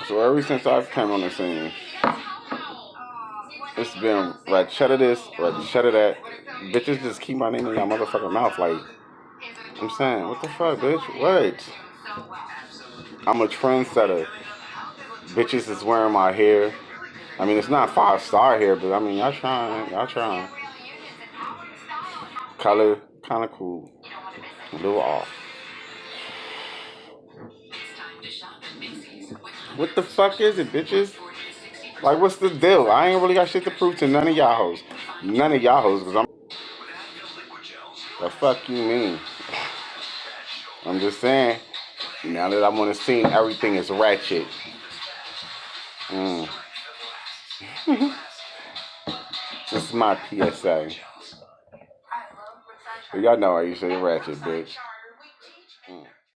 So ever since I've come on the scene, it's been ratchet this, ratchet that. Bitches just keep my name in your motherfucking mouth. Like, I'm saying, what the fuck, bitch? What? I'm a trendsetter. Bitches is wearing my hair. I mean, it's not 5-star hair, but I mean, y'all trying. Y'all trying. Color, kind of cool. A little off. What the fuck is it, bitches? Like, what's the deal? I ain't really got shit to prove to none of y'all hoes. None of y'all hoes, because I'm... The fuck you mean? I'm just saying, now that I'm on the scene, everything is ratchet. This is my PSA. Y'all know how you say ratchet, bitch.